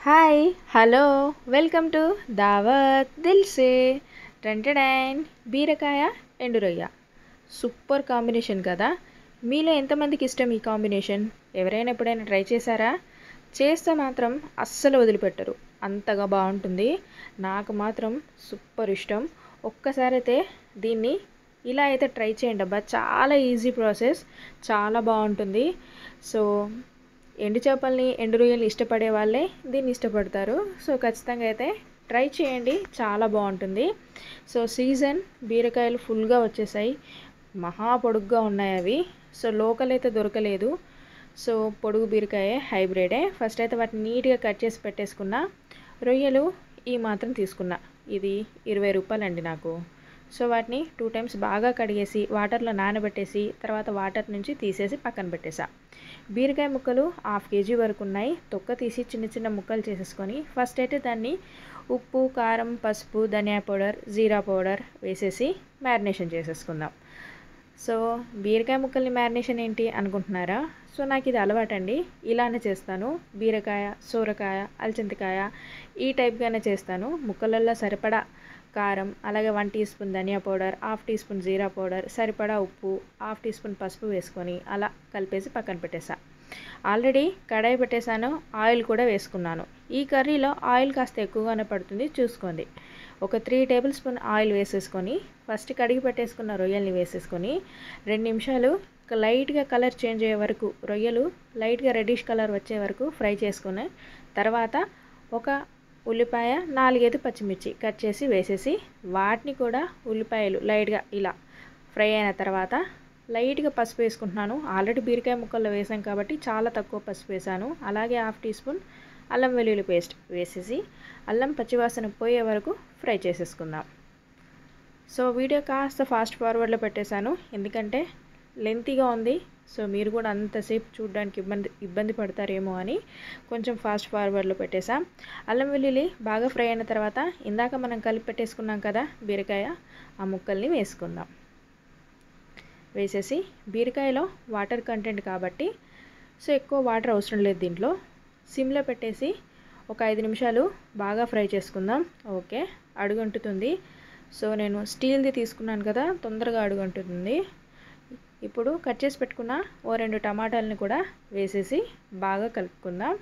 Hi hello welcome to దావత్ దిల్సే టెంటడైన్ బీరకాయ ఎండు రొయ్య సూపర్ కాంబినేషన్ కదా. మీలో ఎంతమందికి ఇష్టం ఈ కాంబినేషన్? ఎవరైనా ఎప్పుడైనా ట్రై చేశారా? చేస్తే మాత్రం అస్సలు వదిలిపెట్టరు, అంతగా బాగుంటుంది. నాకు మాత్రం సూపర్ ఇష్టం. ఒక్కసారి అయితే దీన్ని ఇలా అయితే ట్రై చేయండి అబ్బా, చాలా ఈజీ ప్రాసెస్, చాలా బాగుంటుంది. సో ఎండు చేపల్ని ఎండు రొయ్యలు ఇష్టపడే వాళ్ళే దీన్ని ఇష్టపడతారు. సో ఖచ్చితంగా అయితే ట్రై చేయండి, చాలా బాగుంటుంది. సో సీజన్ బీరకాయలు ఫుల్గా వచ్చేసాయి, మహా పొడుగ్గా ఉన్నాయి అవి. సో లోకల్ అయితే దొరకలేదు. సో పొడుగు బీరకాయ హైబ్రిడే. ఫస్ట్ అయితే వాటిని నీట్గా కట్ చేసి పెట్టేసుకున్న. రొయ్యలు ఈ మాత్రం తీసుకున్నా, ఇది 20 రూపాయలండి నాకు. సో వాటిని 2 టైమ్స్ బాగా కడిగేసి వాటర్లో నానబెట్టేసి తర్వాత వాటర్ నుంచి తీసేసి పక్కన పెట్టేసా. బీరకాయ ముక్కలు 1/2 కేజీ వరకు ఉన్నాయి. తొక్క తీసి చిన్న చిన్న ముక్కలు చేసేసుకొని ఫస్ట్ అయితే దాన్ని ఉప్పు, కారం, పసుపు, ధనియా పౌడర్, జీరా పౌడర్ వేసేసి మ్యారినేషన్ చేసేసుకుందాం. సో బీరకాయ ముక్కల్ని మ్యారినేషన్ ఏంటి అనుకుంటున్నారా? సో నాకు ఇది అలవాటండి, ఇలానే చేస్తాను. బీరకాయ, సోరకాయ, అలచింతకాయ ఈ టైప్గానే చేస్తాను. ముక్కలల్లో సరిపడా కారం, అలాగే 1 టీ స్పూన్ ధనియా పౌడర్, 1/2 టీ స్పూన్ జీరా పౌడర్, సరిపడా ఉప్పు, 1/2 టీ స్పూన్ పసుపు వేసుకొని అలా కలిపేసి పక్కన పెట్టేసా. ఆల్రెడీ కడాయి పెట్టేశాను, ఆయిల్ కూడా వేసుకున్నాను. ఈ కర్రీలో ఆయిల్ కాస్త ఎక్కువగానే పడుతుంది, చూసుకోండి. ఒక 3 టేబుల్ స్పూన్ ఆయిల్ వేసేసుకొని ఫస్ట్ కడిగి పెట్టేసుకున్న రొయ్యల్ని వేసేసుకొని 2 నిమిషాలు లైట్గా కలర్ చేంజ్ అయ్యే వరకు, రొయ్యలు లైట్గా రెడ్డిష్ కలర్ వచ్చే వరకు ఫ్రై చేసుకుని తర్వాత ఒక ఉల్లిపాయ, 4-5 పచ్చిమిర్చి కట్ చేసి వేసేసి వాటిని కూడా ఉల్లిపాయలు లైట్గా ఇలా ఫ్రై అయిన తర్వాత లైట్గా పసుపు వేసుకుంటున్నాను. ఆల్రెడీ బీరకాయ ముక్కల్లో వేసాం కాబట్టి చాలా తక్కువ పసుపు వేసాను. అలాగే 1/2 టీ స్పూన్ అల్లం వెల్లుల్లి పేస్ట్ వేసేసి అల్లం పచ్చివాసన పోయే వరకు ఫ్రై చేసేసుకుందాం. సో వీడియో కాస్త ఫాస్ట్ ఫార్వర్డ్లో పెట్టేశాను, ఎందుకంటే లెంతీగా ఉంది. సో మీరు కూడా అంతసేపు చూడడానికి ఇబ్బంది పడతారేమో అని కొంచెం ఫాస్ట్ ఫార్వర్డ్లో పెట్టేసాం. అల్లం వెల్లుల్లి బాగా ఫ్రై అయిన తర్వాత ఇందాక మనం కలిపి పెట్టేసుకున్నాం కదా బీరకాయ, ఆ ముక్కల్ని వేసుకుందాం. వేసేసి బీరకాయలో వాటర్ కంటెంట్ కాబట్టి సో ఎక్కువ వాటర్ అవసరం లేదు. దీంట్లో సిమ్లో పెట్టేసి ఒక 5 నిమిషాలు బాగా ఫ్రై చేసుకుందాం. ఓకే, అడుగంటుతుంది. సో నేను స్టీల్ది తీసుకున్నాను కదా, తొందరగా అడుగంటుతుంది. ఇప్పుడు కట్ చేసి పెట్టుకున్న 2 టమాటాలను కూడా వేసేసి బాగా కలుపుకుందాం.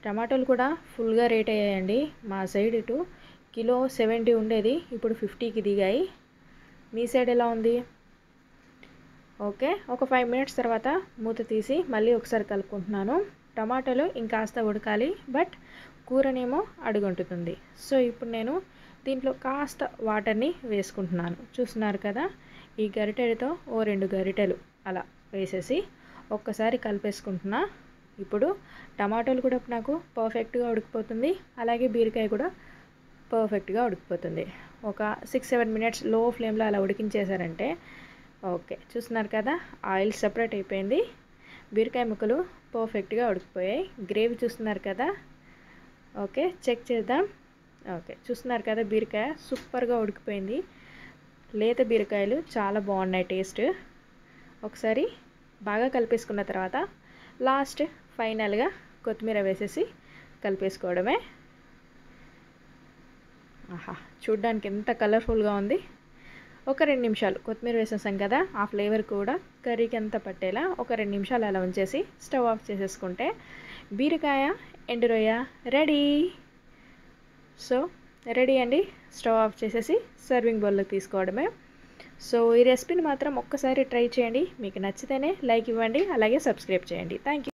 టమాటాలు కూడా ఫుల్గా రేట్ అయ్యాయండి. మా సైడ్ ఇటు కిలో 70 ఉండేది, ఇప్పుడు 50కి దిగాయి. మీ సైడ్ ఎలా ఉంది? ఓకే, ఒక 5 మినిట్స్ తర్వాత మూత తీసి మళ్ళీ ఒకసారి కలుపుకుంటున్నాను. టమాటాలు ఇంకాస్త ఉడకాలి, బట్ కూరనేమో అడుగంటుతుంది. సో ఇప్పుడు నేను దీంట్లో కాస్త వాటర్ని వేసుకుంటున్నాను, చూస్తున్నారు కదా. ఈ గరిటెలతో 2 గరిటెలు అలా వేసేసి ఒక్కసారి కలిపేసుకుంటున్నా. ఇప్పుడు టమాటాలు కూడా నాకు పర్ఫెక్ట్గా ఉడికిపోతుంది, అలాగే బీరకాయ కూడా పర్ఫెక్ట్గా ఉడికిపోతుంది. ఒక 6-7 మినిట్స్ లో ఫ్లేమ్లో అలా ఉడికించేశారంటే ఓకే, చూస్తున్నారు కదా ఆయిల్ సపరేట్ అయిపోయింది, బీరకాయ ముక్కలు పర్ఫెక్ట్గా ఉడికిపోయాయి. గ్రేవీ చూస్తున్నారు కదా. ఓకే, చెక్ చేద్దాం. ఓకే, చూస్తున్నారు కదా బీరకాయ సూపర్గా ఉడికిపోయింది. లేత బీరకాయలు చాలా బాగున్నాయి టేస్ట్. ఒకసారి బాగా కలిపేసుకున్న తర్వాత లాస్ట్ ఫైనల్గా కొత్తిమీర వేసేసి కలిపేసుకోవడమే. ఆహా, చూడ్డానికి ఎంత కలర్ఫుల్గా ఉంది. ఒక 2 నిమిషాలు కొత్తిమీర వేసేసాం కదా, ఆ ఫ్లేవర్ కూడా కర్రీకి అంతా పట్టేలా ఒక 2 నిమిషాలు అలా ఉంచేసి స్టవ్ ఆఫ్ చేసేసుకుంటే బీరకాయ ఎండు రొయ్య రెడీ. సో రెడీ అండి, స్టవ్ ఆఫ్ చేసేసి సర్వింగ్ బౌల్లోకి తీసుకోవడమే. సో ఈ రెసిపీని మాత్రం ఒక్కసారి ట్రై చేయండి, మీకు నచ్చితేనే లైక్ ఇవ్వండి, అలాగే సబ్స్క్రైబ్ చేయండి. Thank you.